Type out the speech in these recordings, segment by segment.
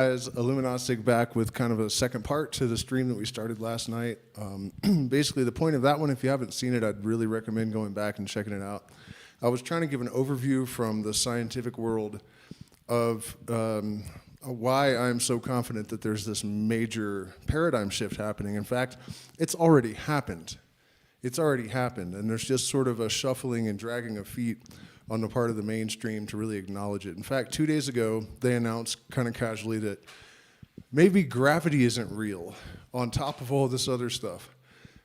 Guys, Illuminastic back with kind of a second part to the stream that we started last night. Basically, the point of that one, if you haven't seen it, I'd really recommend going back and checking it out. I was trying to give an overview from the scientific world of why I'm so confident that there's this major paradigm shift happening. In fact, it's already happened. It's already happened, and there's just sort of a shuffling and dragging of feet on the part of the mainstream to really acknowledge it. In fact, 2 days ago, they announced kind of casually that maybe gravity isn't real on top of all this other stuff.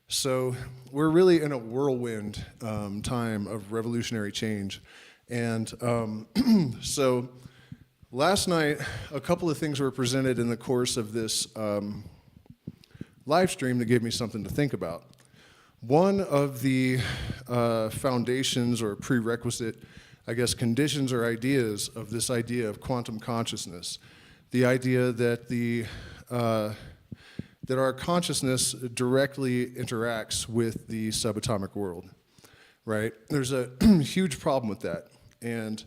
So we're really in a whirlwind time of revolutionary change. And so last night, a couple of things were presented in the course of this live stream that gave me something to think about. One of the foundations or prerequisite, I guess, conditions or ideas of this idea of quantum consciousness, the idea that that our consciousness directly interacts with the subatomic world, right? There's a huge problem with that, and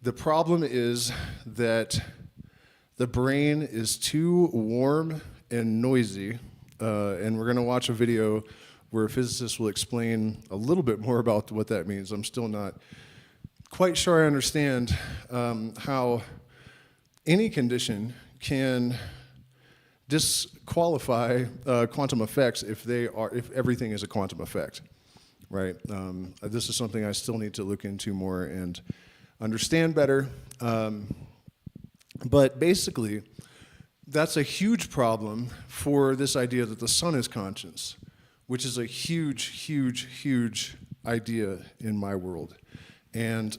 the problem is that the brain is too warm and noisy, and we're going to watch a video where a physicist will explain a little bit more about what that means. I'm still not quite sure I understand how any condition can disqualify quantum effects if everything is a quantum effect, right? This is something I still need to look into more and understand better. But basically, that's a huge problem for this idea that the sun is conscious, which is a huge, huge, huge idea in my world. And,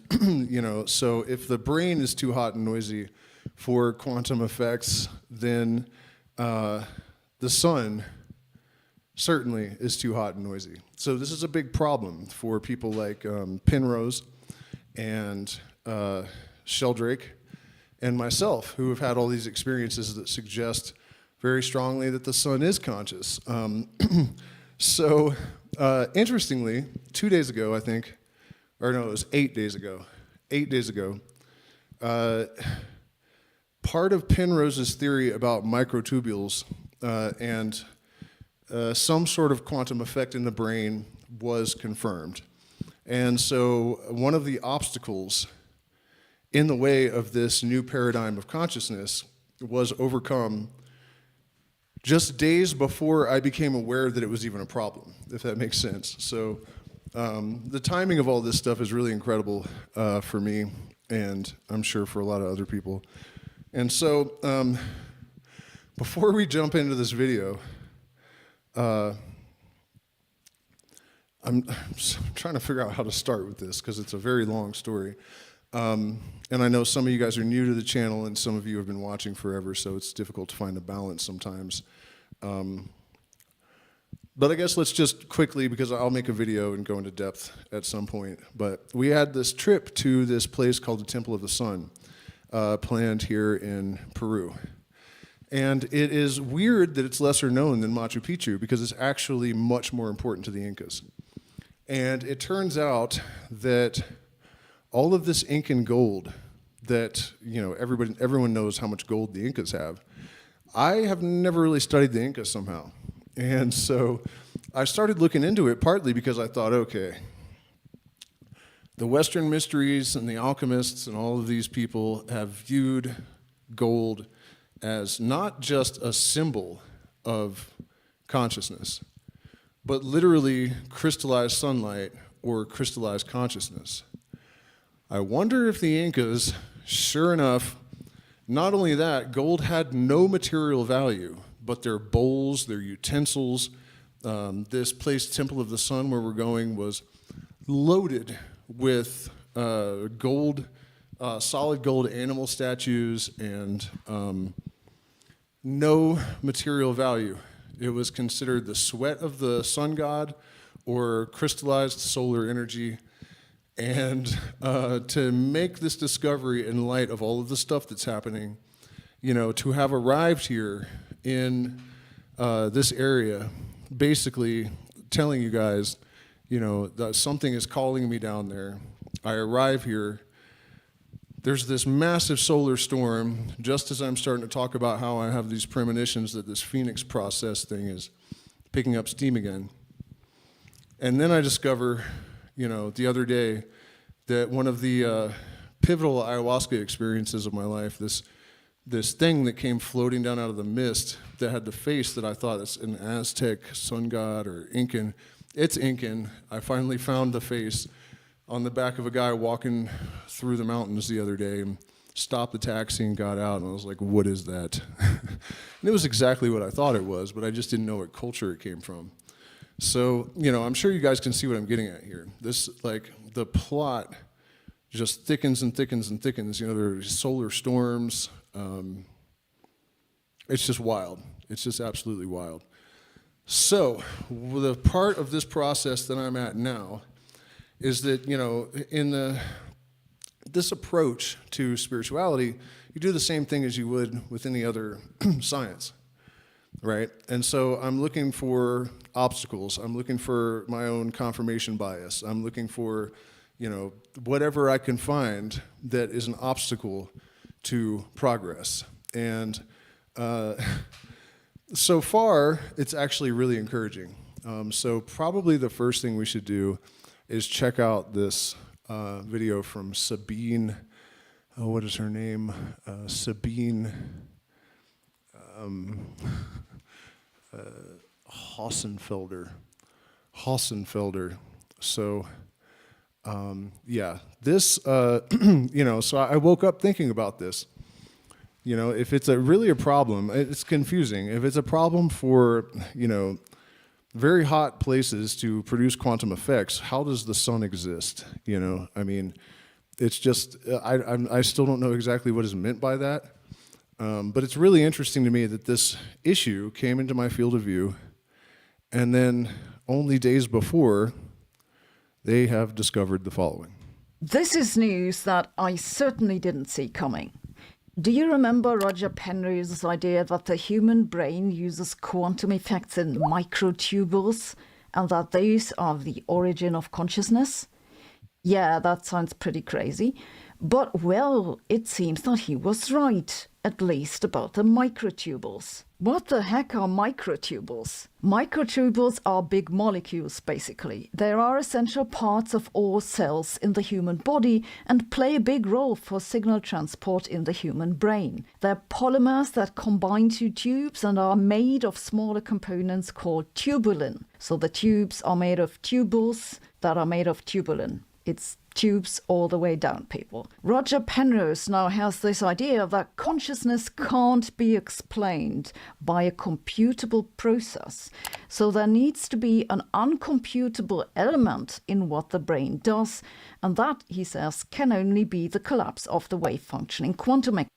so if the brain is too hot and noisy for quantum effects, then the sun certainly is too hot and noisy. So this is a big problem for people like Penrose and Sheldrake and myself, who have had all these experiences that suggest very strongly that the sun is conscious. So, interestingly, 2 days ago, I think, or no, it was 8 days ago. 8 days ago, part of Penrose's theory about microtubules and some sort of quantum effect in the brain was confirmed. And so one of the obstacles in the way of this new paradigm of consciousness was overcome just days before I became aware that it was even a problem, if that makes sense. So the timing of all this stuff is really incredible for me, and I'm sure for a lot of other people. And so before we jump into this video, I'm trying to figure out how to start with this because it's a very long story. And I know some of you guys are new to the channel and some of you have been watching forever, so it's difficult to find a balance sometimes. But I guess let's just quickly, because I'll make a video and go into depth at some point, but we had this trip to this place called the Temple of the Sun planned here in Peru. And it is weird that it's lesser known than Machu Picchu because it's actually much more important to the Incas. And it turns out that all of this Incan gold that, everyone knows how much gold the Incas have. I have never really studied the Incas somehow. And so I started looking into it partly because I thought, okay, the Western mysteries and the alchemists and all of these people have viewed gold as not just a symbol of consciousness, but literally crystallized sunlight or crystallized consciousness. I wonder if the Incas, sure enough, not only that, gold had no material value, but their bowls, their utensils, this place, Temple of the Sun, where we're going, was loaded with gold, solid gold animal statues and no material value. It was considered the sweat of the sun god or crystallized solar energy. And to make this discovery in light of all of the stuff that's happening, to have arrived here in this area, basically telling you guys, that something is calling me down there. I arrive here there's this massive solar storm, just as I'm starting to talk about how I have these premonitions that this Phoenix process thing is picking up steam again. And then I discover, the other day, that one of the pivotal ayahuasca experiences of my life, this thing that came floating down out of the mist that had the face that I thought is an Aztec sun god or Incan. It's Incan. I finally found the face on the back of a guy walking through the mountains the other day, and stopped the taxi and got out, and I was like, what is that? And it was exactly what I thought it was, but I just didn't know what culture it came from. So, I'm sure you guys can see what I'm getting at here. This, the plot just thickens and thickens and thickens. There's solar storms. It's just wild. It's just absolutely wild. So, the part of this process that I'm at now is that, in this approach to spirituality, you do the same thing as you would with any other science, right? And so I'm looking for obstacles. I'm looking for my own confirmation bias. I'm looking for, whatever I can find that is an obstacle to progress. And so far, it's actually really encouraging. So probably the first thing we should do is check out this video from Sabine, what is her name? Sabine Hossenfelder. So, this, so I woke up thinking about this. If it's really a problem, it's confusing. If it's a problem for, very hot places to produce quantum effects, how does the sun exist? It's just, I still don't know exactly what is meant by that. But it's really interesting to me that this issue came into my field of view, and then only days before, they have discovered the following. This is news that I certainly didn't see coming. Do you remember Roger Penrose's idea that the human brain uses quantum effects in microtubules and that these are the origin of consciousness? Yeah, that sounds pretty crazy. But, well, it seems that he was right, at least about the microtubules. What the heck are microtubules? Microtubules are big molecules, basically. They are essential parts of all cells in the human body and play a big role for signal transport in the human brain. They're polymers that combine two tubes and are made of smaller components called tubulin. So the tubes are made of tubules that are made of tubulin. It's tubes all the way down, people. Roger Penrose now has this idea that consciousness can't be explained by a computable process. So there needs to be an uncomputable element in what the brain does, and that, he says, can only be the collapse of the wave-functioning quantum mechanics.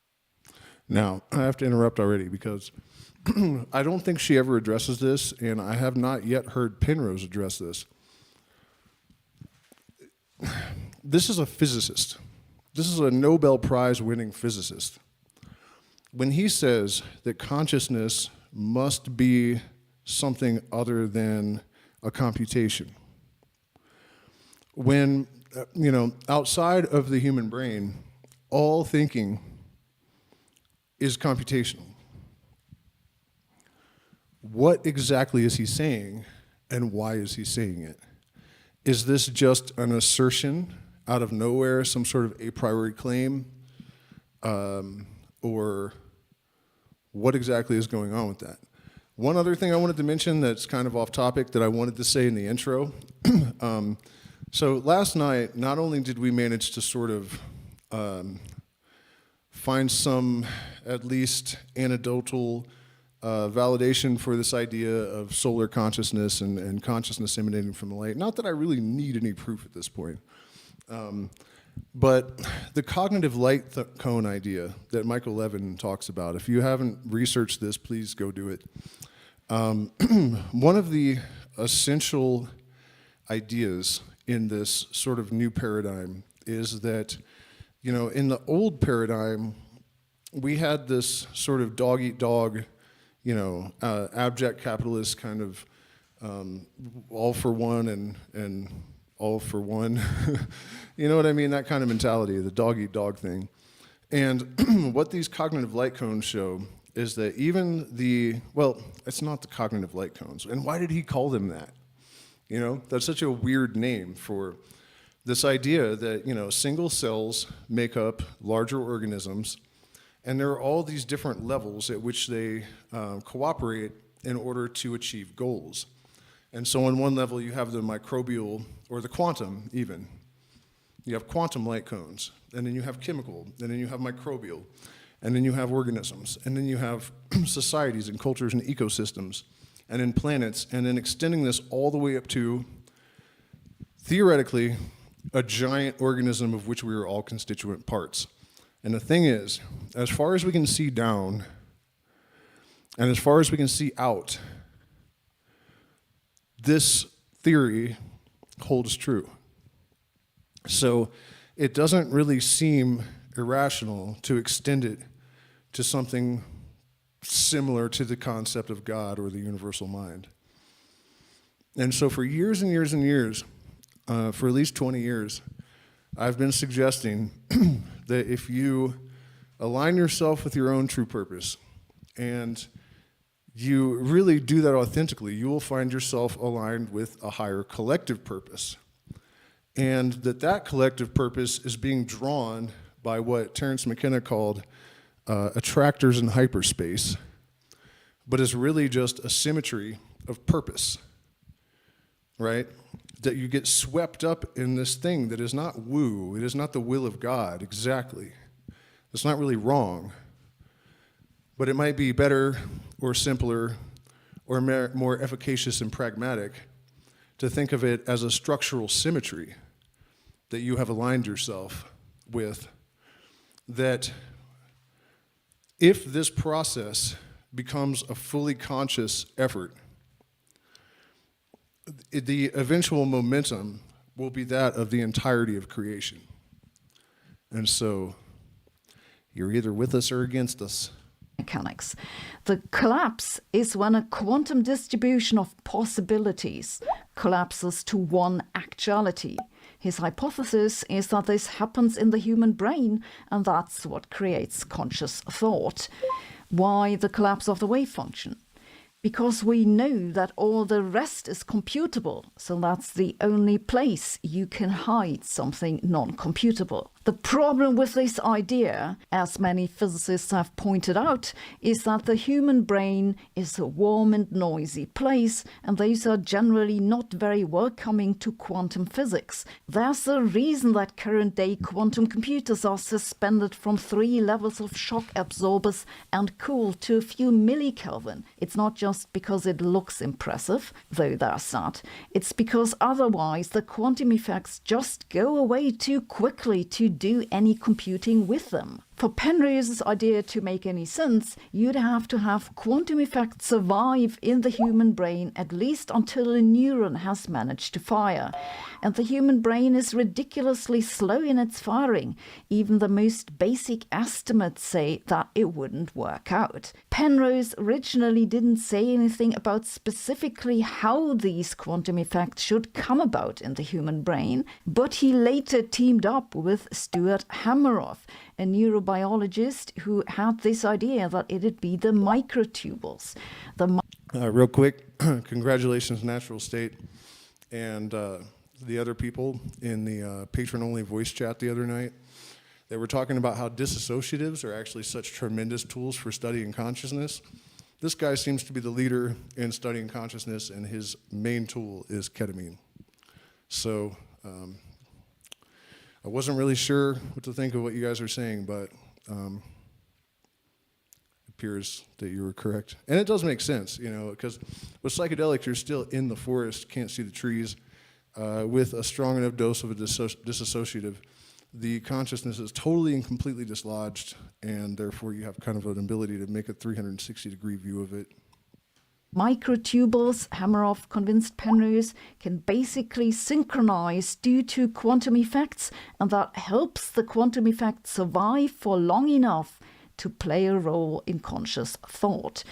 Now, I have to interrupt already because I don't think she ever addresses this, and I have not yet heard Penrose address this. This is a physicist. This is a Nobel Prize winning physicist. When he says that consciousness must be something other than a computation, when, outside of the human brain, all thinking is computational. What exactly is he saying, and why is he saying it? Is this just an assertion out of nowhere, some sort of a priori claim? Or what exactly is going on with that? One other thing I wanted to mention that's kind of off topic that I wanted to say in the intro. So last night, not only did we manage to sort of find some at least anecdotal validation for this idea of solar consciousness and consciousness emanating from the light. Not that I really need any proof at this point. But the cognitive light cone idea that Michael Levin talks about, if you haven't researched this, please go do it. One of the essential ideas in this sort of new paradigm is that, in the old paradigm, we had this sort of dog-eat-dog, abject capitalist kind of all for one and all for one. You know what I mean? That kind of mentality, the dog-eat-dog thing. And what these cognitive light cones show is that even well, it's not the cognitive light cones. And why did he call them that? You know, that's such a weird name for this idea that, single cells make up larger organisms, and there are all these different levels at which they cooperate in order to achieve goals. And so on one level, you have the microbial, or the quantum even. You have quantum light cones, and then you have chemical, and then you have microbial, and then you have organisms, and then you have societies and cultures and ecosystems, and then planets, and then extending this all the way up to, theoretically, a giant organism of which we are all constituent parts. And the thing is, as far as we can see down, and as far as we can see out, this theory holds true. So it doesn't really seem irrational to extend it to something similar to the concept of God or the universal mind. And so for years and years and years, for at least 20 years, I've been suggesting that if you align yourself with your own true purpose and you really do that authentically, you will find yourself aligned with a higher collective purpose. And that collective purpose is being drawn by what Terence McKenna called attractors in hyperspace, but is really just a symmetry of purpose, right? That you get swept up in this thing that is not woo, it is not the will of God, exactly. It's not really wrong, but it might be better or simpler or more efficacious and pragmatic to think of it as a structural symmetry that you have aligned yourself with, that if this process becomes a fully conscious effort, the eventual momentum will be that of the entirety of creation. And so you're either with us or against us. Mechanics. The collapse is when a quantum distribution of possibilities collapses to one actuality. His hypothesis is that this happens in the human brain, and that's what creates conscious thought. Why the collapse of the wave function? Because we know that all the rest is computable, so that's the only place you can hide something non-computable. The problem with this idea, as many physicists have pointed out, is that the human brain is a warm and noisy place, and those are generally not very welcoming to quantum physics. There's a reason that current-day quantum computers are suspended from 3 levels of shock absorbers and cooled to a few millikelvin. It's not just because it looks impressive, though there's that. It's because otherwise the quantum effects just go away too quickly to do any computing with them. For Penrose's idea to make any sense, you'd have to have quantum effects survive in the human brain at least until a neuron has managed to fire. And the human brain is ridiculously slow in its firing. Even the most basic estimates say that it wouldn't work out. Penrose originally didn't say anything about specifically how these quantum effects should come about in the human brain, but he later teamed up with Stuart Hameroff, a neurobiologist who had this idea that it'd be the microtubules. Real quick, congratulations, Natural State, and the other people in the patron-only voice chat the other night. They were talking about how disassociatives are actually such tremendous tools for studying consciousness. This guy seems to be the leader in studying consciousness, and his main tool is ketamine. So I wasn't really sure what to think of what you guys are saying, but it appears that you were correct. And it does make sense, because with psychedelics, you're still in the forest, can't see the trees. With a strong enough dose of a disassociative, the consciousness is totally and completely dislodged, and therefore you have kind of an ability to make a 360-degree view of it. Microtubules, Hameroff convinced Penrose, can basically synchronize due to quantum effects, and that helps the quantum effect survive for long enough to play a role in conscious thought.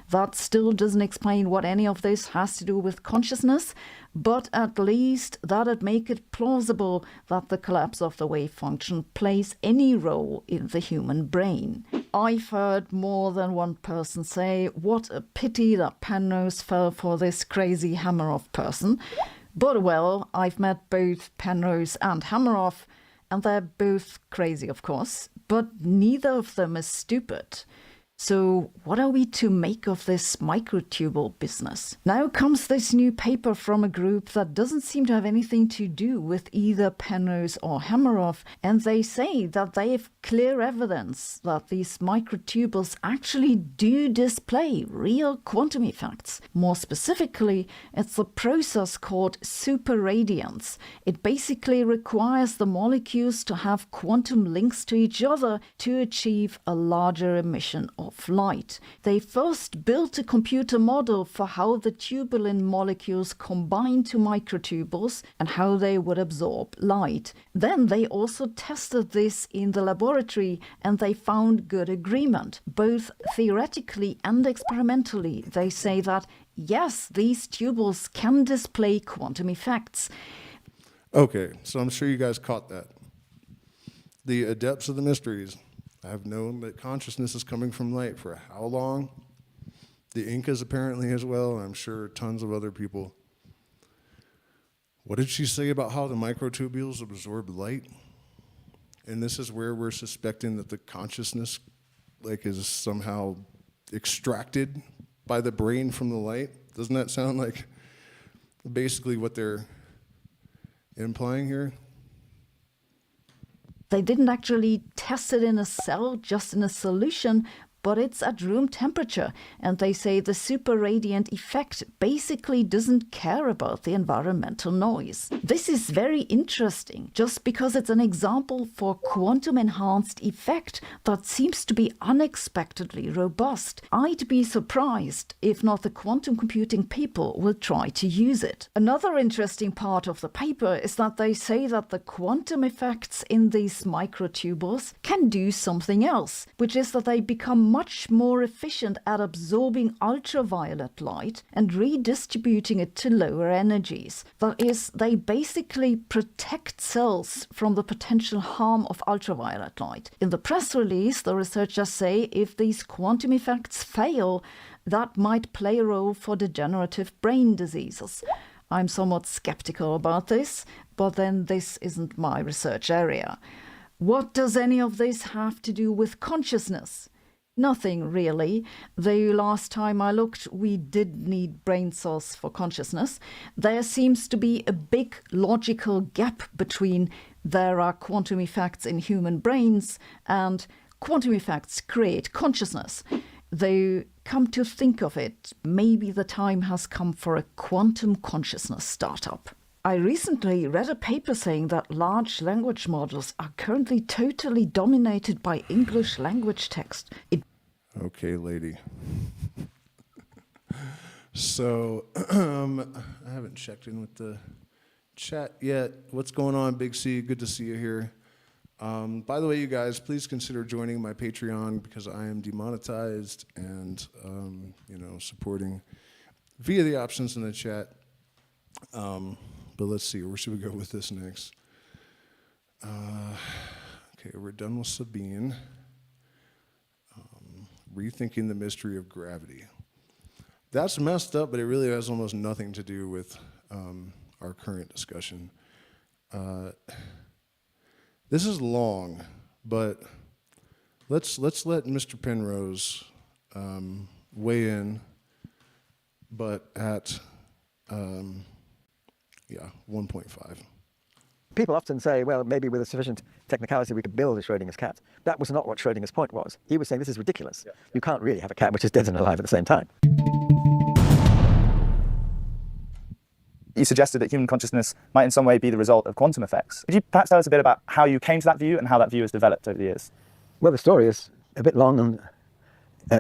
That still doesn't explain what any of this has to do with consciousness, but at least that'd make it plausible that the collapse of the wave function plays any role in the human brain. I've heard more than one person say, what a pity that Penrose fell for this crazy Hameroff person. But well, I've met both Penrose and Hameroff, and they're both crazy, of course, but neither of them is stupid. So what are we to make of this microtubule business? Now comes this new paper from a group that doesn't seem to have anything to do with either Penrose or Hameroff, and they say that they have clear evidence that these microtubules actually do display real quantum effects. More specifically, it's a process called superradiance. It basically requires the molecules to have quantum links to each other to achieve a larger emission of light. They first built a computer model for how the tubulin molecules combine to microtubules and how they would absorb light. Then they also tested this in the laboratory and they found good agreement. Both theoretically and experimentally, they say that yes, these tubules can display quantum effects. Okay, so I'm sure you guys caught that. The adepts of the mysteries have known that consciousness is coming from light for how long? The Incas apparently as well, and I'm sure tons of other people. What did she say about how the microtubules absorb light? And this is where we're suspecting that the consciousness is somehow extracted by the brain from the light. Doesn't that sound like basically what they're implying here? They didn't actually test it in a cell, just in a solution, but it's at room temperature. And they say the super radiant effect basically doesn't care about the environmental noise. This is very interesting, just because it's an example for quantum-enhanced effect that seems to be unexpectedly robust. I'd be surprised if not the quantum computing people will try to use it. Another interesting part of the paper is that they say that the quantum effects in these microtubules can do something else, which is that they become much more efficient at absorbing ultraviolet light and redistributing it to lower energies. That is, they basically protect cells from the potential harm of ultraviolet light. In the press release, the researchers say if these quantum effects fail, that might play a role for degenerative brain diseases. I'm somewhat skeptical about this, but then this isn't my research area. What does any of this have to do with consciousness? Nothing really, though last time I looked we did need brain cells for consciousness. There seems to be a big logical gap between there are quantum effects in human brains and quantum effects create consciousness. Though, come to think of it, maybe the time has come for a quantum consciousness startup. I recently read a paper saying that large language models are currently totally dominated by English language text. Okay, lady. So, I haven't checked in with the chat yet. What's going on, Big C? Good to see you here. By the way, you guys, please consider joining my Patreon because I am demonetized and, supporting via the options in the chat. But let's see, where should we go with this next? Okay, we're done with Sabine. Rethinking the mystery of gravity. That's messed up, but it really has almost nothing to do with our current discussion. This is long, but let's let Mr. Penrose weigh in, but at 1.5. People often say, well, maybe with a sufficient technicality we could build a Schrodinger's cat. That was not what Schrodinger's point was. He was saying this is ridiculous. Yeah. You can't really have a cat which is dead and alive at the same time. You suggested that human consciousness might in some way be the result of quantum effects. Could you perhaps tell us a bit about how you came to that view and how that view has developed over the years? Well, the story is a bit long and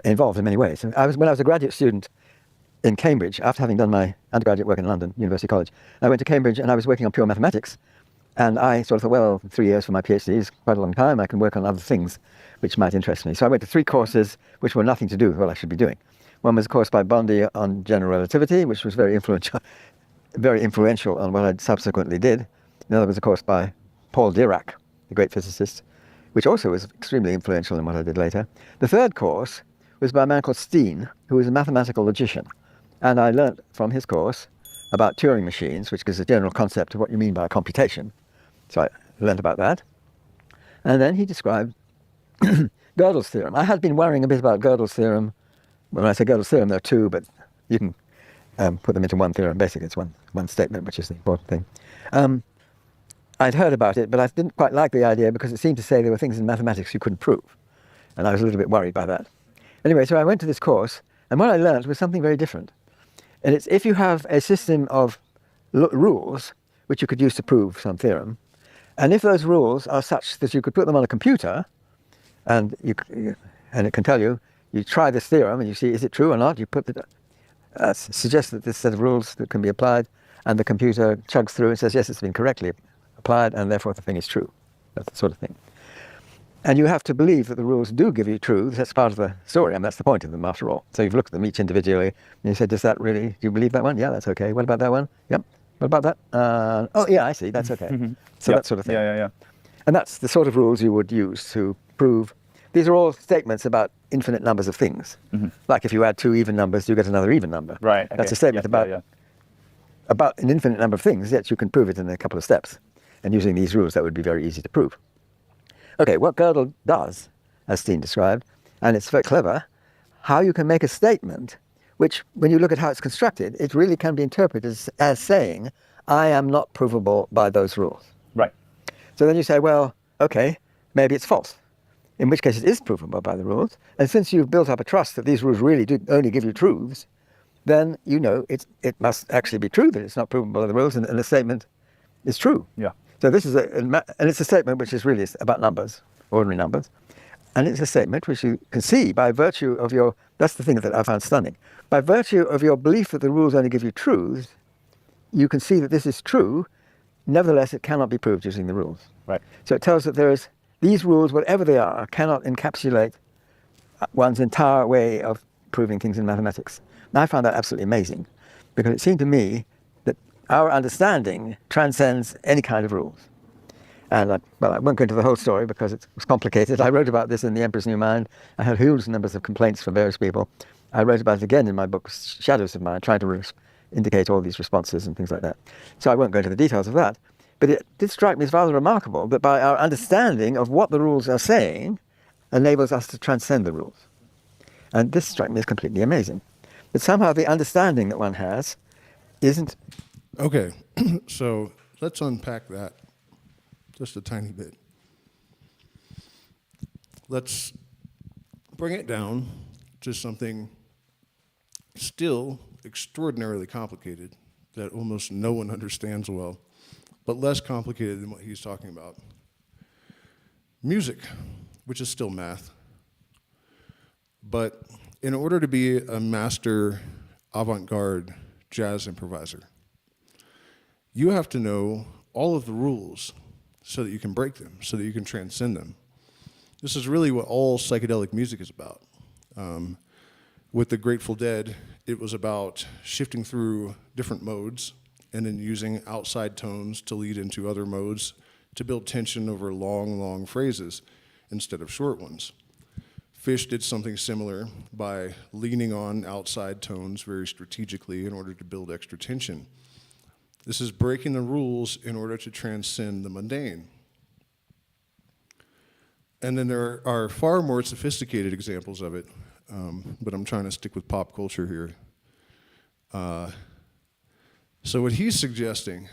involved in many ways. When I was a graduate student in Cambridge, after having done my undergraduate work in London, University College, I went to Cambridge and I was working on pure mathematics. And I sort of thought, well, 3 years for my PhD is quite a long time. I can work on other things which might interest me. So I went to 3 courses which were nothing to do with what I should be doing. One was a course by Bondi on general relativity, which was very influential on what I subsequently did. Another was a course by Paul Dirac, the great physicist, which also was extremely influential in what I did later. The third course was by a man called Steen, who was a mathematical logician. And I learnt from his course about Turing machines, which gives a general concept of what you mean by a computation. So I learnt about that. And then he described Gödel's theorem. I had been worrying a bit about Gödel's theorem. When I say Gödel's theorem, there are 2, but you can put them into one theorem. Basically, it's one statement, which is the important thing. I'd heard about it, but I didn't quite like the idea because it seemed to say there were things in mathematics you couldn't prove. And I was a little bit worried by that. Anyway, so I went to this course, and what I learned was something very different. And it's if you have a system of rules which you could use to prove some theorem, and if those rules are such that you could put them on a computer, and it can tell you, you try this theorem and you see, is it true or not? You put suggest that this set of rules that can be applied, and the computer chugs through and says, yes, it's been correctly applied, and therefore the thing is true. That's the sort of thing. And you have to believe that the rules do give you truths. That's part of the story, and that's the point of them, after all. So you've looked at them each individually, and you said, does that really, do you believe that one? Yeah, that's okay. What about that one? Yep. What about that? Oh, yeah, I see. That's okay. So Yep. that sort of thing. Yeah. And that's the sort of rules you would use to prove. These are all statements about infinite numbers of things. Like if you add 2 even numbers, you get another even number. Right. That's okay. a statement about an infinite number of things, yet you can prove it in a couple of steps. And using these rules, that would be very easy to prove. Okay, what Gödel does, as Steen described, and it's very clever, how you can make a statement which, when you look at how it's constructed, it really can be interpreted as saying, I am not provable by those rules. Right. So then you say, well, okay, maybe it's false, in which case it is provable by the rules. And since you've built up a trust that these rules really do only give you truths, then you know it must actually be true that it's not provable by the rules, and the statement is true. Yeah. So this is and it's a statement which is really about numbers, ordinary numbers. And it's a statement which you can see by virtue of your, that's the thing that I found stunning. By virtue of your belief that the rules only give you truths, you can see that this is true. Nevertheless, it cannot be proved using the rules. Right. So it tells that these rules, whatever they are, cannot encapsulate one's entire way of proving things in mathematics. And I found that absolutely amazing, because it seemed to me that our understanding transcends any kind of rules. And I won't go into the whole story because it was complicated. I wrote about this in The Emperor's New Mind. I had huge numbers of complaints from various people. I wrote about it again in my book, Shadows of Mind, trying to indicate all these responses and things like that. So I won't go into the details of that. But it did strike me as rather remarkable that by our understanding of what the rules are saying enables us to transcend the rules. And this struck me as completely amazing. That somehow the understanding that one has isn't... Okay, so let's unpack that just a tiny bit. Let's bring it down to something still extraordinarily complicated that almost no one understands well, but less complicated than what he's talking about. Music, which is still math. But in order to be a master avant-garde jazz improviser, you have to know all of the rules so that you can break them, so that you can transcend them. This is really what all psychedelic music is about. With the Grateful Dead, it was about shifting through different modes and then using outside tones to lead into other modes to build tension over long, long phrases instead of short ones. Fish did something similar by leaning on outside tones very strategically in order to build extra tension. This is breaking the rules in order to transcend the mundane. And then there are far more sophisticated examples of it, but I'm trying to stick with pop culture here. So what he's suggesting,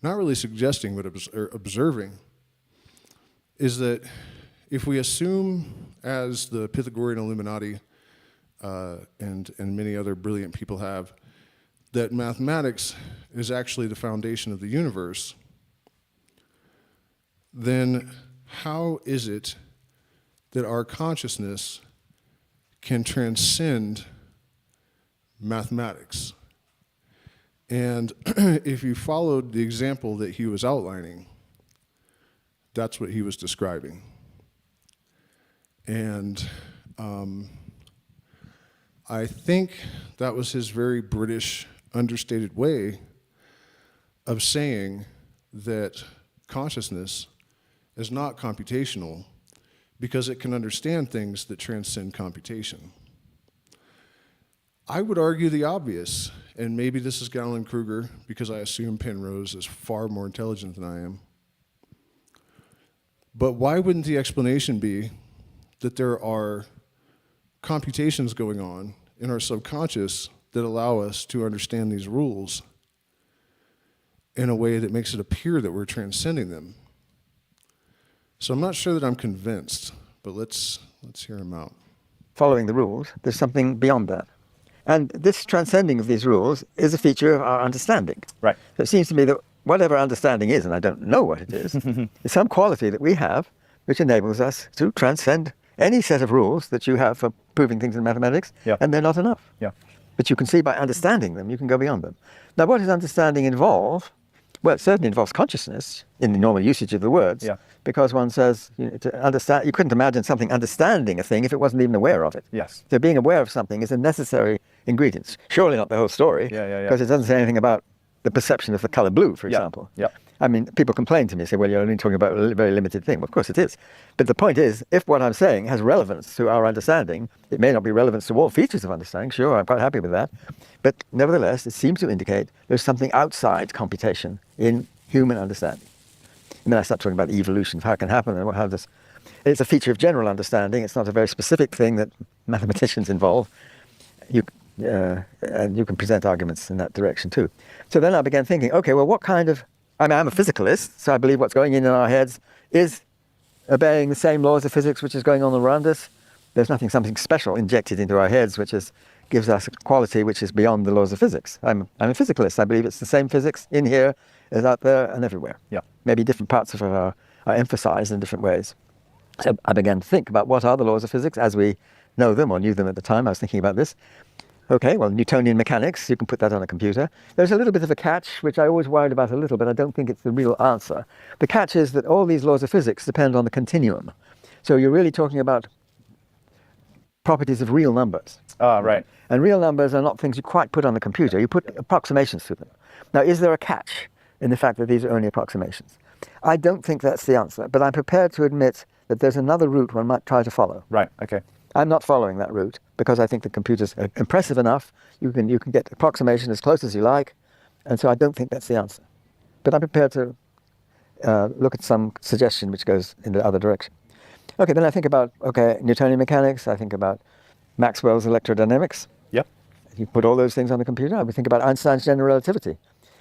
not really suggesting, but observing, is that if we assume, as the Pythagorean Illuminati and many other brilliant people have, that mathematics is actually the foundation of the universe, then how is it that our consciousness can transcend mathematics And if you followed the example that he was outlining, that's what he was describing. And I think that was his very British, understated way of saying that consciousness is not computational because it can understand things that transcend computation. I would argue the obvious, and maybe this is Galen-Kruger because I assume Penrose is far more intelligent than I am. But why wouldn't the explanation be that there are computations going on in our subconscious that allow us to understand these rules in a way that makes it appear that we're transcending them? So I'm not sure that I'm convinced, but let's hear him out. Following the rules, there's something beyond that. And this transcending of these rules is a feature of our understanding. Right. So it seems to me that whatever understanding is, and I don't know what it is some quality that we have which enables us to transcend any set of rules that you have for proving things in mathematics, Yeah. and they're not enough. Yeah. But you can see by understanding them, you can go beyond them. Now, what does understanding involve? Well, it certainly involves consciousness in the normal usage of the words, Yeah. because one says, to understand, you couldn't imagine something understanding a thing if it wasn't even aware of it. Yes. So being aware of something is a necessary ingredient. Surely not the whole story, Yeah. because it doesn't say anything about the perception of the color blue, for example. Yeah. I mean, people complain to me, say, well, you're only talking about a very limited thing. Well, of course it is. But the point is, if what I'm saying has relevance to our understanding, it may not be relevant to all features of understanding. Sure, I'm quite happy with that. But nevertheless, it seems to indicate there's something outside computation in human understanding. And then I start talking about evolution, of how it can happen and how this... It's a feature of general understanding. It's not a very specific thing that mathematicians involve. And you can present arguments in that direction too. So then I began thinking, okay, well, what kind of... I mean, I'm a physicalist, so I believe what's going in our heads is obeying the same laws of physics which is going on around us. There's something special injected into our heads which gives us a quality which is beyond the laws of physics. I'm a physicalist. I believe it's the same physics in here as out there and everywhere. Yeah. Maybe different parts of it are emphasized in different ways. So I began to think about what are the laws of physics as we know them, or knew them at the time. I was thinking about this. Okay, well, Newtonian mechanics, you can put that on a computer. There's a little bit of a catch, which I always worried about a little, but I don't think it's the real answer. The catch is that all these laws of physics depend on the continuum. So you're really talking about properties of real numbers. Ah, right. And real numbers are not things you quite put on the computer. You put approximations to them. Now, is there a catch in the fact that these are only approximations? I don't think that's the answer, but I'm prepared to admit that there's another route one might try to follow. Right, okay. I'm not following that route because I think the computers are impressive enough. You can get approximation as close as you like, and so I don't think that's the answer. But I'm prepared to look at some suggestion which goes in the other direction. Okay, then I think about, Newtonian mechanics. I think about Maxwell's electrodynamics. Yep. You put all those things on the computer. I would think about Einstein's general relativity.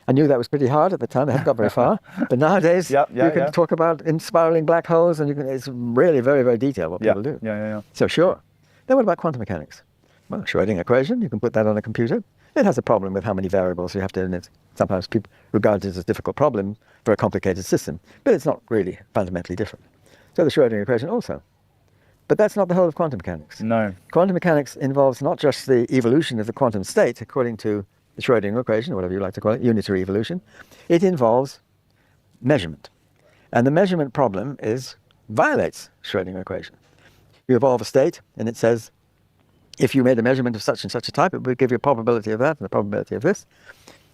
I knew that was pretty hard at the time. I haven't got very far. But nowadays, you can talk about spiraling black holes, and it's really very, very detailed what people do. Yeah. So sure. Then what about quantum mechanics? Well, Schrödinger equation, you can put that on a computer. It has a problem with how many variables you have to, and it's sometimes people regard it as a difficult problem for a complicated system. But it's not really fundamentally different. So the Schrödinger equation also. But that's not the whole of quantum mechanics. No. Quantum mechanics involves not just the evolution of the quantum state according to the Schrödinger equation, or whatever you like to call it, unitary evolution. It involves measurement. And the measurement problem violates Schrödinger equation. You evolve a state, and it says, if you made a measurement of such and such a type, it would give you a probability of that and a probability of this.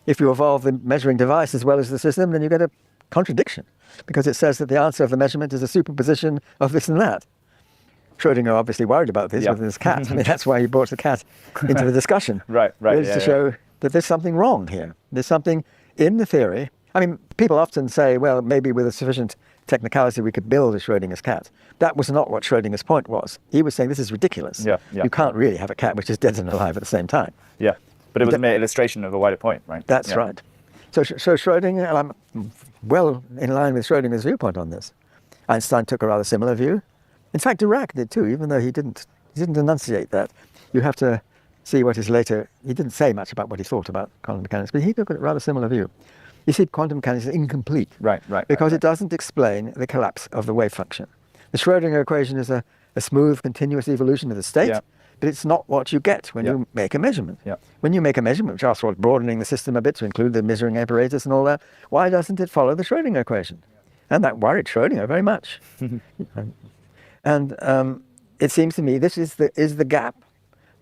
If you evolve the measuring device as well as the system, then you get a contradiction, because it says that the answer of the measurement is a superposition of this and that. Schrödinger obviously worried about this with his cat. I mean, that's why he brought the cat into the discussion. Right. To show that there's something wrong here. There's something in the theory. I mean, people often say, well, maybe with a sufficient technicality we could build a Schrödinger's cat. That was not what Schrödinger's point was. He was saying this is ridiculous. Yeah. You can't really have a cat which is dead and alive at the same time. Yeah, but it was a mere illustration of a wider point, right? That's right. So Schrödinger, and I'm well in line with Schrödinger's viewpoint on this. Einstein took a rather similar view. In fact, Dirac did too, even though he didn't enunciate that. You have to see what his later... He didn't say much about what he thought about quantum mechanics, but he took a rather similar view. You see, quantum mechanics is incomplete. Right. Because it doesn't explain the collapse of the wave function. The Schrödinger equation is a smooth, continuous evolution of the state, but it's not what you get when you make a measurement. Yeah. When you make a measurement, which after all is broadening the system a bit to include the measuring apparatus and all that, why doesn't it follow the Schrödinger equation? And that worried Schrödinger very much. And it seems to me this is the gap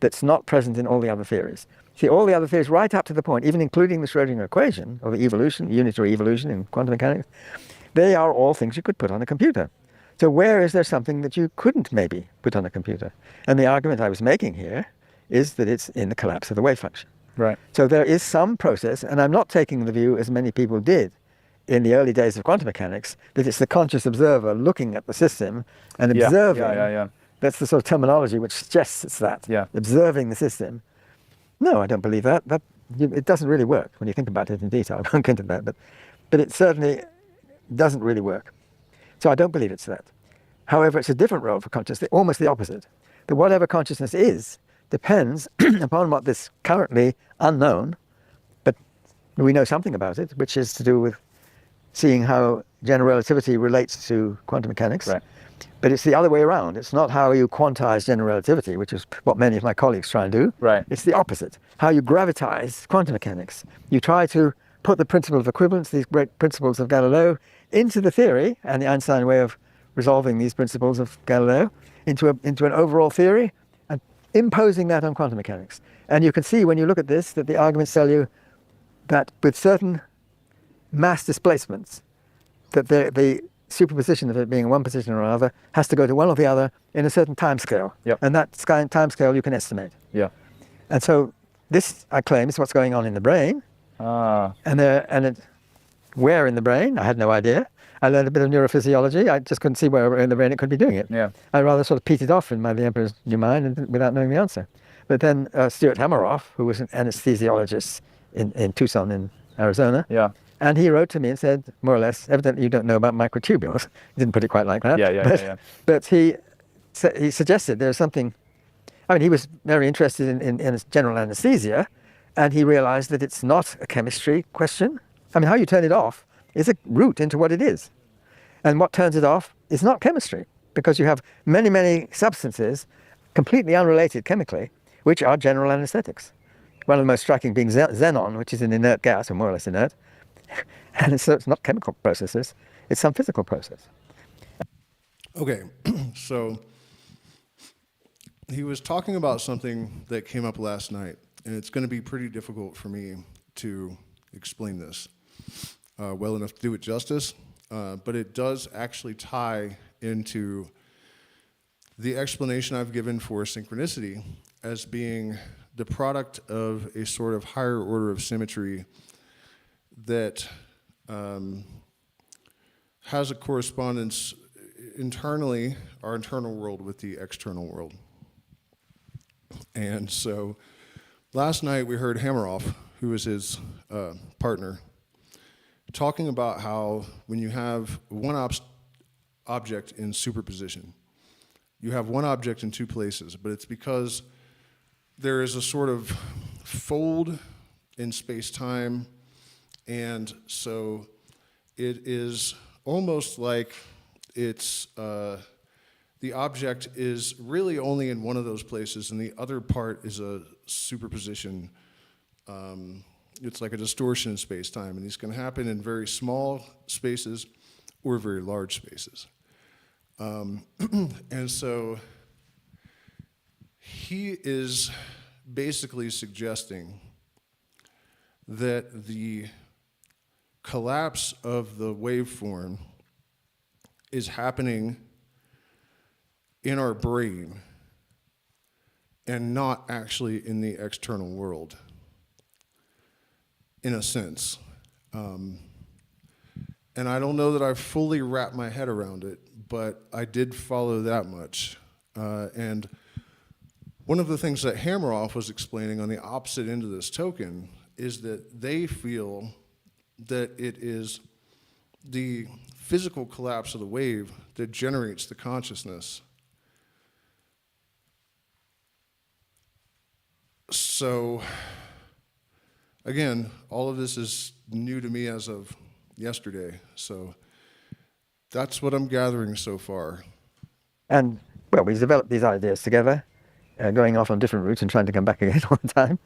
that's not present in all the other theories. See, all the other theories right up to the point, even including the Schrödinger equation of evolution, unitary evolution in quantum mechanics, they are all things you could put on a computer. So where is there something that you couldn't maybe put on a computer? And the argument I was making here is that it's in the collapse of the wave function. Right. So there is some process, and I'm not taking the view, as many people did in the early days of quantum mechanics, that it's the conscious observer looking at the system and observing. Yeah. That's the sort of terminology which suggests it's that, observing the system. No, I don't believe that. It doesn't really work when you think about it in detail. I won't get into that, but it certainly doesn't really work. So I don't believe it's that. However, it's a different role for consciousness, almost the opposite. That whatever consciousness is depends upon what this currently unknown, but we know something about it, which is to do with seeing how general relativity relates to quantum mechanics. Right. But it's the other way around. It's not how you quantize general relativity, which is what many of my colleagues try and do. Right. It's the opposite. How you gravitize quantum mechanics. You try to put the principle of equivalence, these great principles of Galileo, into the theory and the Einstein way of resolving these principles of Galileo into an overall theory and imposing that on quantum mechanics. And you can see when you look at this that the arguments tell you that with certain mass displacements, that the superposition of it being in one position or another has to go to one or the other in a certain time scale. Yep. And that time scale you can estimate. Yeah. And so this, I claim, is what's going on in the brain. Where in the brain? I had no idea. I learned a bit of neurophysiology. I just couldn't see where in the brain it could be doing it. Yeah. I rather sort of petered off in The Emperor's New Mind without knowing the answer. But then Stuart Hameroff, who was an anesthesiologist in Tucson in Arizona, and he wrote to me and said, more or less, evidently you don't know about microtubules. He didn't put it quite like that. But he suggested there's something. I mean, he was very interested in general anesthesia, and he realized that it's not a chemistry question. I mean, how you turn it off is a route into what it is. And what turns it off is not chemistry, because you have many, many substances, completely unrelated chemically, which are general anesthetics. One of the most striking being xenon, which is an inert gas, or more or less inert. And so it's not chemical processes, it's some physical process. Okay, so he was talking about something that came up last night, and it's going to be pretty difficult for me to explain this well enough to do it justice, but it does actually tie into the explanation I've given for synchronicity as being the product of a sort of higher order of symmetry that has a correspondence internally, our internal world with the external world. And so last night we heard Hameroff, who was his partner, talking about how when you have one object in superposition, you have one object in two places, but it's because there is a sort of fold in space-time, and so it is almost like it's the object is really only in one of those places, and the other part is a superposition. It's like a distortion in space-time, and these can happen in very small spaces or very large spaces. And so he is basically suggesting that the collapse of the waveform is happening in our brain and not actually in the external world, in a sense. And I don't know that I've fully wrapped my head around it, but I did follow that much. And one of the things that Hameroff was explaining on the opposite end of this token is that they feel that it is the physical collapse of the wave that generates the consciousness. So, again, all of this is new to me as of yesterday, so that's what I'm gathering so far. And, well, we developed these ideas together, going off on different routes and trying to come back again all the time,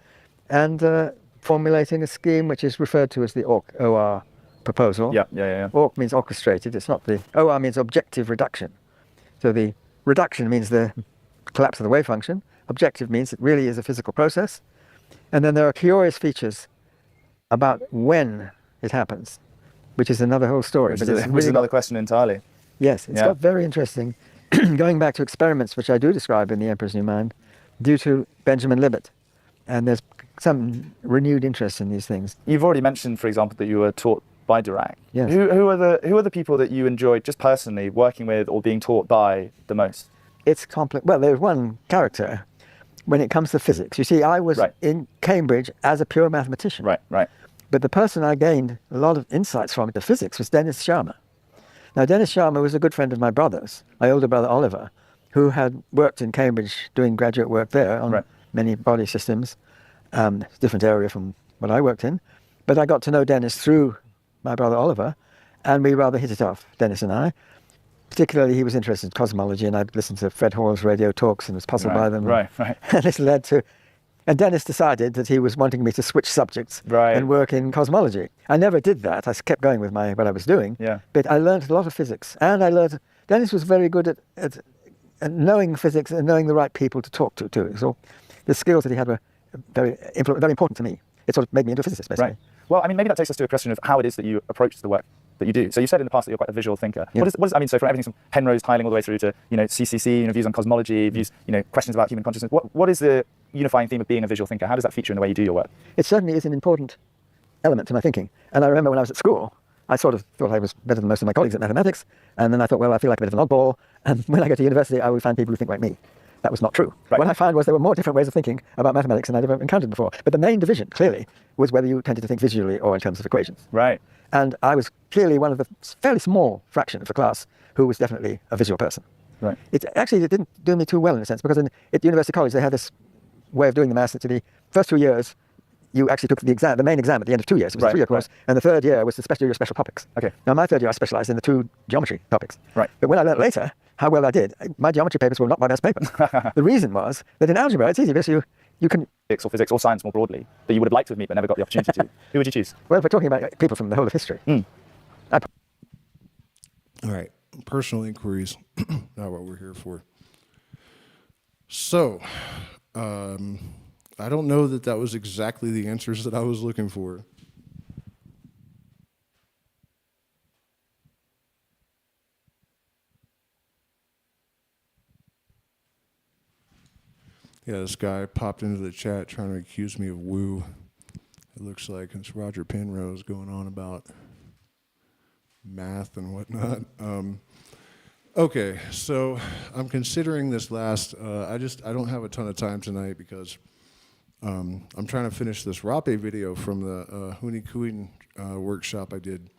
and formulating a scheme which is referred to as the OR proposal. Yeah. Orc means orchestrated. It's not the OR means objective reduction. So the reduction means the collapse of the wave function. Objective means it really is a physical process. And then there are curious features about when it happens, which is another whole story. Which is another question entirely. Yes, it's got very interesting. Going back to experiments which I do describe in The Emperor's New Mind, due to Benjamin Libet. And there's some renewed interest in these things. You've already mentioned, for example, that you were taught by Dirac. Yes. Who are the people that you enjoyed just personally working with or being taught by the most? It's complex. Well, there's one character when it comes to physics. You see, I was in Cambridge as a pure mathematician. Right. But the person I gained a lot of insights from into physics was Dennis Sharma. Now, Dennis Sharma was a good friend of my brother's, my older brother Oliver, who had worked in Cambridge doing graduate work there on many body systems, different area from what I worked in. But I got to know Dennis through my brother Oliver, and we rather hit it off, Dennis and I. Particularly, he was interested in cosmology, and I'd listened to Fred Hall's radio talks and was puzzled by them. Right. And this led to... And Dennis decided that he was wanting me to switch subjects and work in cosmology. I never did that. I kept going with what I was doing. Yeah. But I learned a lot of physics. And I learned... Dennis was very good at knowing physics and knowing the right people to talk to, too. So the skills that he had were very important to me. It sort of made me into a physicist, basically. Right. Well, I mean, maybe that takes us to a question of how it is that you approach the work that you do. So you said in the past that you're quite a visual thinker. Yeah. What does I mean? So from everything from Penrose tiling all the way through to CCC, views on cosmology, views, questions about human consciousness. What is the unifying theme of being a visual thinker? How does that feature in the way you do your work? It certainly is an important element to my thinking. And I remember when I was at school, I sort of thought I was better than most of my colleagues at mathematics. And then I thought, well, I feel like a bit of an oddball. And when I go to university, I would find people who think like me. That was not true. Right. What I found was there were more different ways of thinking about mathematics than I'd ever encountered before. But the main division, clearly, was whether you tended to think visually or in terms of equations. Right. And I was clearly one of the fairly small fraction of the class who was definitely a visual person. Right. It didn't do me too well in a sense, because at University College they had this way of doing the maths that to the first 2 years you actually took the main exam at the end of 2 years. It was a 3-year course, and the third year was the special topics. Okay. Now my third year I specialised in the 2 geometry topics. Right. But when I learned later how well I did, my geometry papers were not my best papers. The reason was that in algebra it's easy because you can... Physics or science more broadly that you would have liked to have met but never got the opportunity to. Who would you choose? Well, if we're talking about people from the whole of history. All right, personal inquiries, not what we're here for. So, I don't know that was exactly the answers that I was looking for. Yeah, this guy popped into the chat trying to accuse me of woo. It looks like it's Roger Penrose going on about math and whatnot. Okay, so I'm considering this last. I don't have a ton of time tonight because I'm trying to finish this Rape video from the Hunikuin workshop I did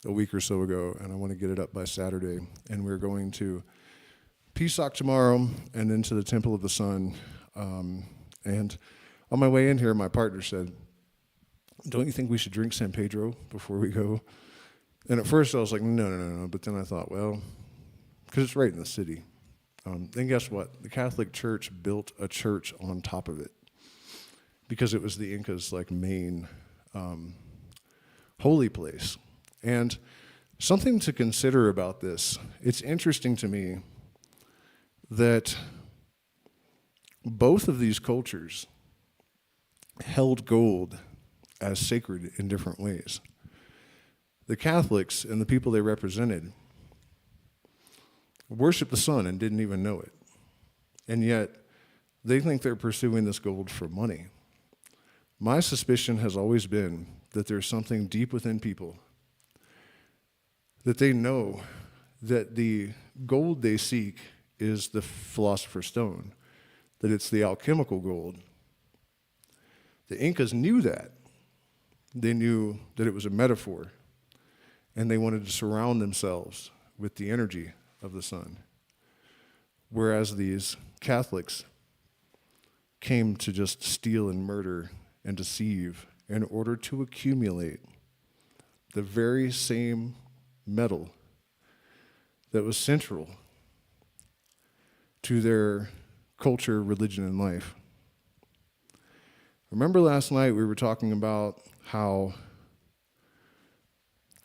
a week or so ago, and I want to get it up by Saturday. And we're going to Pisac tomorrow, and then to the Temple of the Sun. And on my way in here, my partner said, "Don't you think we should drink San Pedro before we go?" And at first I was like, no. But then I thought, well, because it's right in the city. Then guess what? The Catholic Church built a church on top of it because it was the Incas' main holy place. And something to consider about this, it's interesting to me that both of these cultures held gold as sacred in different ways. The Catholics and the people they represented worshiped the sun and didn't even know it. And yet, they think they're pursuing this gold for money. My suspicion has always been that there's something deep within people that they know that the gold they seek is the philosopher's stone, that it's the alchemical gold. The Incas knew that. They knew that it was a metaphor, and they wanted to surround themselves with the energy of the sun. Whereas these Catholics came to just steal and murder and deceive in order to accumulate the very same metal that was central to their culture, religion, and life. Remember last night we were talking about how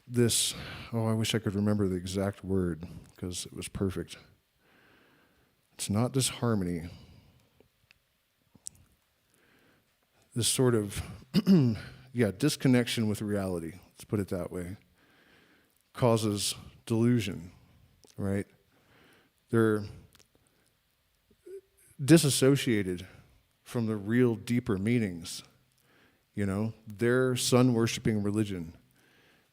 this, oh, I wish I could remember the exact word because it was perfect. It's not disharmony. This sort of, disconnection with reality, let's put it that way, causes delusion, right? They're disassociated from the real deeper meanings. You know, their sun-worshiping religion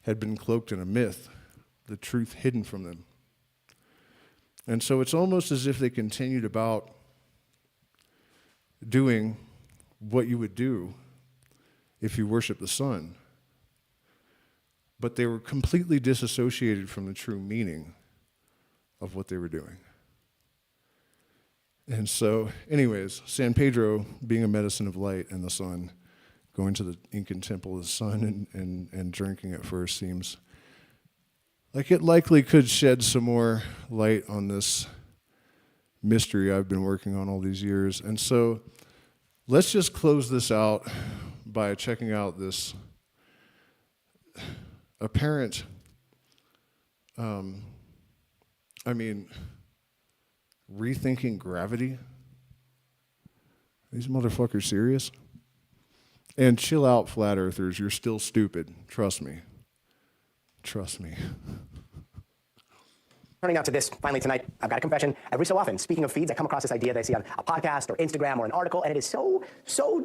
had been cloaked in a myth, the truth hidden from them. And so it's almost as if they continued about doing what you would do if you worship the sun, but they were completely disassociated from the true meaning of what they were doing. And so, anyways, San Pedro being a medicine of light and the sun, going to the Incan temple of the sun and drinking it first seems like it likely could shed some more light on this mystery I've been working on all these years. And so let's just close this out by checking out this apparent, rethinking gravity. Are these motherfuckers serious? And chill out, flat earthers. You're still stupid. Trust me. Trust me. Turning out to this, finally tonight, I've got a confession. Every so often, speaking of feeds, I come across this idea that I see on a podcast or Instagram or an article, and it is so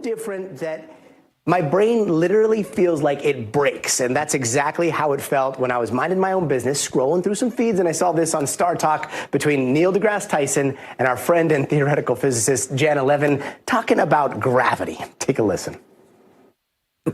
different that my brain literally feels like it breaks. And that's exactly how it felt when I was minding my own business, scrolling through some feeds, and I saw this on Star Talk between Neil deGrasse Tyson and our friend and theoretical physicist, Levin, talking about gravity. Take a listen.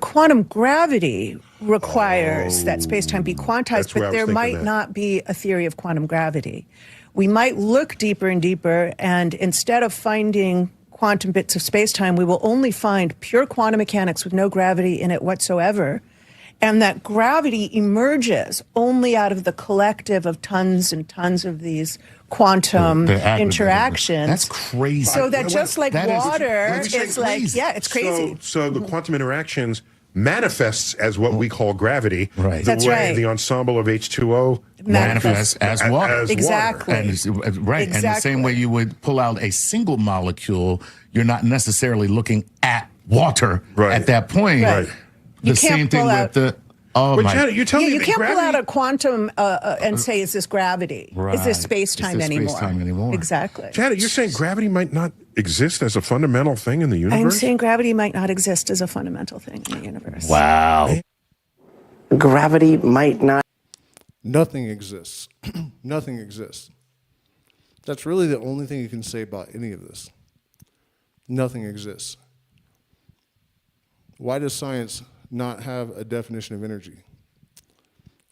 Quantum gravity requires that space-time be quantized, but there might not be a theory of quantum gravity. We might look deeper and deeper, and instead of finding quantum bits of space-time, we will only find pure quantum mechanics with no gravity in it whatsoever, and that gravity emerges only out of the collective of tons and tons of these quantum interactions. That's crazy. So that just like water, it's like, crazy. yeah, it's crazy. So the quantum interactions manifests as what we call gravity. Right. The That's way right. the ensemble of H2O Manifests as water. Exactly. And right. Exactly. And the same way you would pull out a single molecule, you're not necessarily looking at water at that point. Right. The same thing with the. Oh but my! Janet, you're telling me you that can't gravity... pull out a quantum and say, "Is this gravity? Is this space-time anymore?" Space-time anymore? Exactly. Janet, you're saying gravity might not exist as a fundamental thing in the universe? I'm saying gravity might not exist as a fundamental thing in the universe. Wow. Gravity might not. Nothing exists. Nothing exists. That's really the only thing you can say about any of this. Nothing exists. Why does science not have a definition of energy?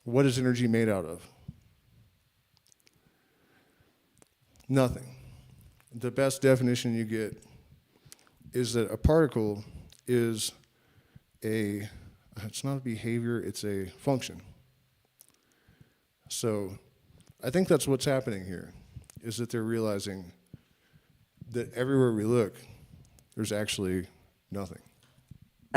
What is energy made out of? Nothing. The best definition you get is that a particle is it's not a behavior, it's a function. So I think that's what's happening here, is that they're realizing that everywhere we look, there's actually nothing.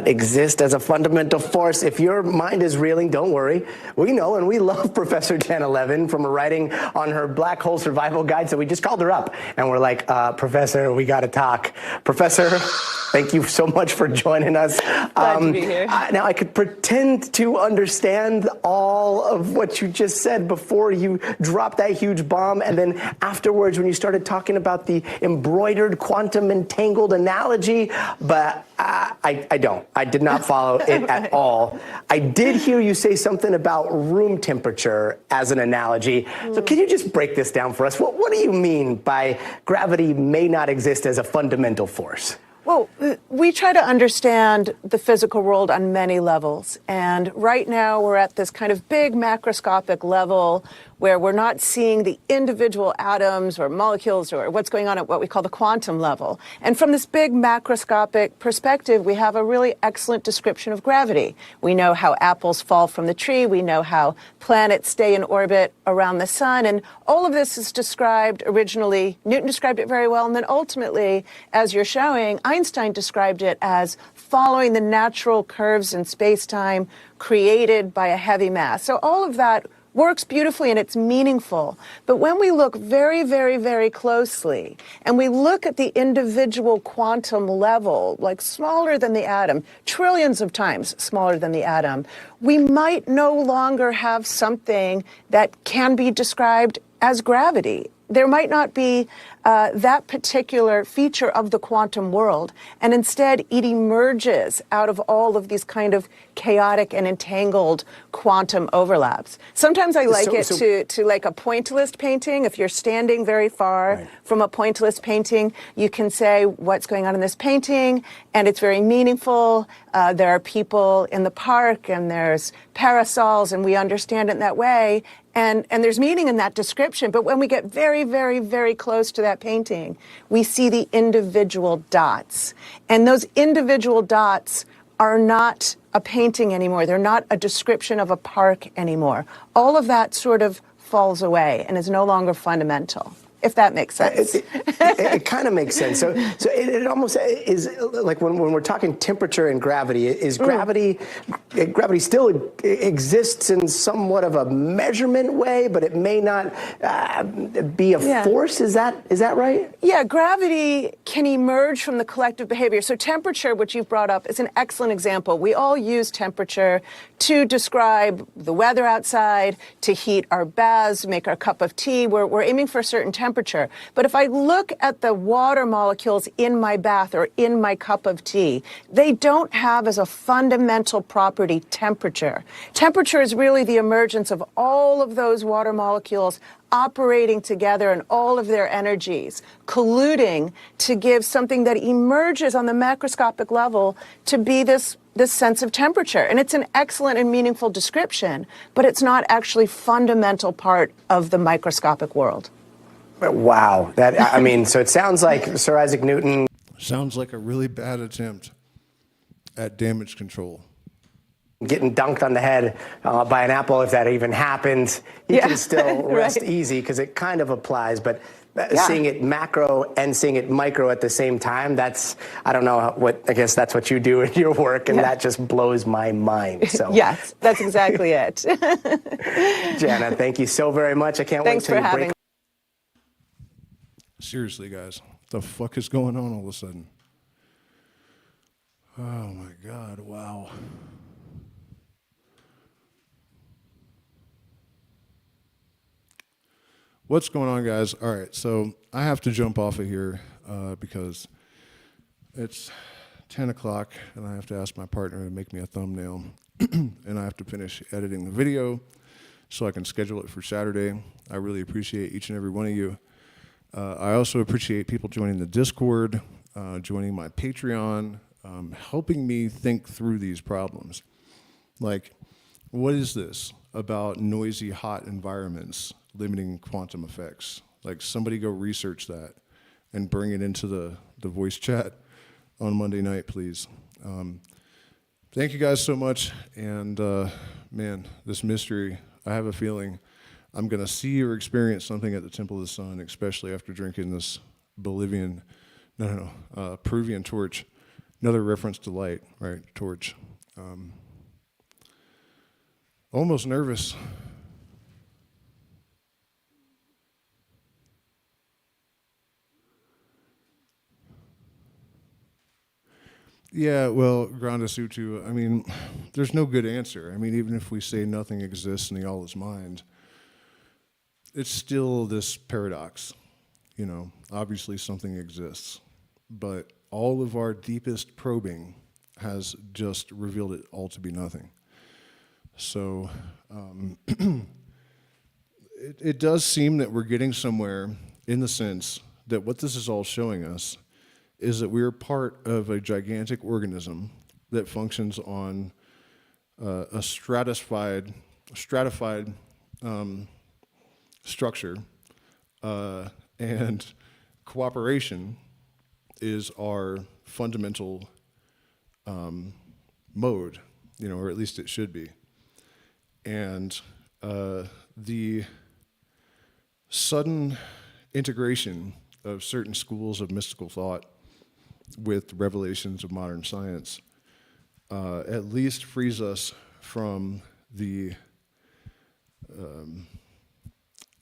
Exist as a fundamental force. If your mind is reeling, don't worry. We know, and we love Professor Levin from her writing on her Black Hole Survival Guide, so we just called her up, and we're like, Professor, we got to talk. Professor, thank you so much for joining us. Glad to be here. Now, I could pretend to understand all of what you just said before you dropped that huge bomb, and then afterwards when you started talking about the embroidered quantum entangled analogy, but I don't. I did not follow it at all. I did hear you say something about room temperature as an analogy. So can you just break this down for us? What do you mean by gravity may not exist as a fundamental force? Well, we try to understand the physical world on many levels. And right now we're at this kind of big macroscopic level where we're not seeing the individual atoms or molecules or what's going on at what we call the quantum level. And from this big macroscopic perspective, we have a really excellent description of gravity. We know how apples fall from the tree. We know how planets stay in orbit around the sun. And all of this is described originally. Newton described it very well. And then ultimately, as you're showing, Einstein described it as following the natural curves in space-time created by a heavy mass. So all of that works beautifully and it's meaningful. But when we look very, very, very closely and we look at the individual quantum level, like smaller than the atom, trillions of times smaller than the atom, we might no longer have something that can be described as gravity. There might not be that particular feature of the quantum world, and instead it emerges out of all of these kind of chaotic and entangled quantum overlaps. Sometimes I like to like a pointillist painting. If you're standing very far from a pointillist painting, you can say what's going on in this painting, and it's very meaningful. There are people in the park, and there's parasols, and we understand it in that way. And there's meaning in that description. But when we get very, very, very close to that painting, we see the individual dots. And those individual dots are not a painting anymore. They're not a description of a park anymore. All of that sort of falls away and is no longer fundamental, if that makes sense. It kind of makes sense. So it almost is like when we're talking temperature and gravity, is gravity still exists in somewhat of a measurement way, but it may not be a force? Is that right? Yeah, gravity can emerge from the collective behavior. So temperature, which you've brought up, is an excellent example. We all use temperature to describe the weather outside, to heat our baths, make our cup of tea. We're aiming for a certain temperature. But if I look at the water molecules in my bath or in my cup of tea, they don't have as a fundamental property temperature. Temperature is really the emergence of all of those water molecules operating together and all of their energies, colluding to give something that emerges on the macroscopic level to be this sense of temperature. And it's an excellent and meaningful description, but it's not actually fundamental part of the microscopic world. Wow. So it sounds like Sir Isaac Newton... Sounds like a really bad attempt at damage control. Getting dunked on the head by an apple, if that even happens, he can still rest easy because it kind of applies. But seeing it macro and seeing it micro at the same time, I don't know I guess that's what you do in your work, and that just blows my mind. So yes, that's exactly it. Jana, thank you so very much. I can't wait till you break. Seriously, guys, what the fuck is going on all of a sudden? Oh my God, wow. What's going on, guys? All right, so I have to jump off of here because it's 10 o'clock and I have to ask my partner to make me a thumbnail and I have to finish editing the video so I can schedule it for Saturday. I really appreciate each and every one of you. I also appreciate people joining the Discord, joining my Patreon, helping me think through these problems. Like, what is this about noisy, hot environments limiting quantum effects? Like, somebody go research that and bring it into the voice chat on Monday night, please. Thank you guys so much. And man, this mystery, I have a feeling I'm going to see or experience something at the Temple of the Sun, especially after drinking this Peruvian torch. Another reference to light, right? Torch. Almost nervous. Yeah, well, Granda Sutu, I mean, there's no good answer. I mean, even if we say nothing exists and the all is mind, it's still this paradox. You know, obviously something exists, but all of our deepest probing has just revealed it all to be nothing. So it does seem that we're getting somewhere in the sense that what this is all showing us is that we're part of a gigantic organism that functions on a stratified structure, and cooperation is our fundamental mode, or at least it should be. And the sudden integration of certain schools of mystical thought with revelations of modern science at least frees us from the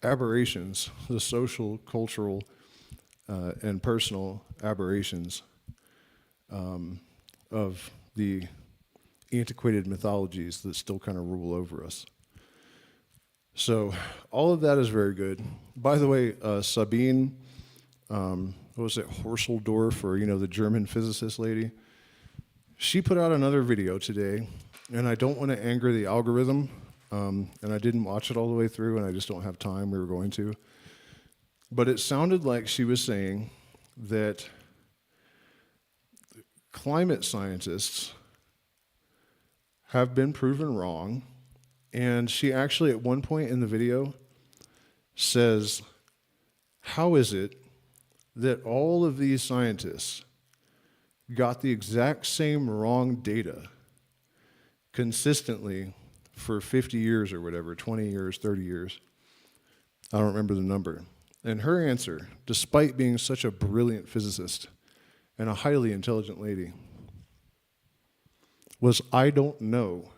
aberrations, the social, cultural, and personal aberrations of the antiquated mythologies that still kind of rule over us. So all of that is very good. By the way, Sabine, what was it, Hossenfelder, or the German physicist lady, she put out another video today, and I don't want to anger the algorithm, and I didn't watch it all the way through, and I just don't have time. We were going to. But it sounded like she was saying that climate scientists have been proven wrong, and she actually at one point in the video says, how is it that all of these scientists got the exact same wrong data consistently for 50 years or whatever, 20 years, 30 years? I don't remember the number. And her answer, despite being such a brilliant physicist and a highly intelligent lady, was, I don't know.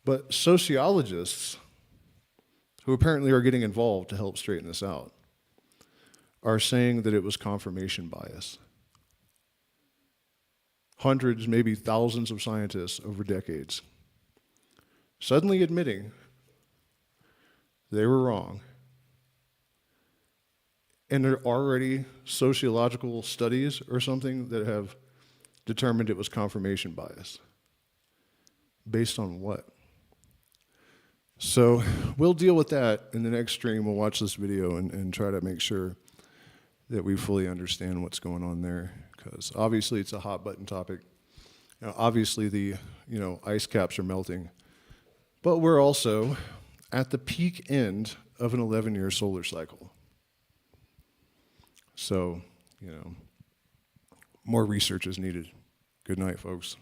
But sociologists, who apparently are getting involved to help straighten this out, are saying that it was confirmation bias. Hundreds, maybe thousands of scientists over decades suddenly admitting they were wrong. And there are already sociological studies or something that have determined it was confirmation bias. Based on what? So we'll deal with that in the next stream. We'll watch this video and try to make sure that we fully understand what's going on there, because obviously it's a hot button topic. Obviously the ice caps are melting, but we're also at the peak end of an 11-year solar cycle. So, more research is needed. Good night, folks.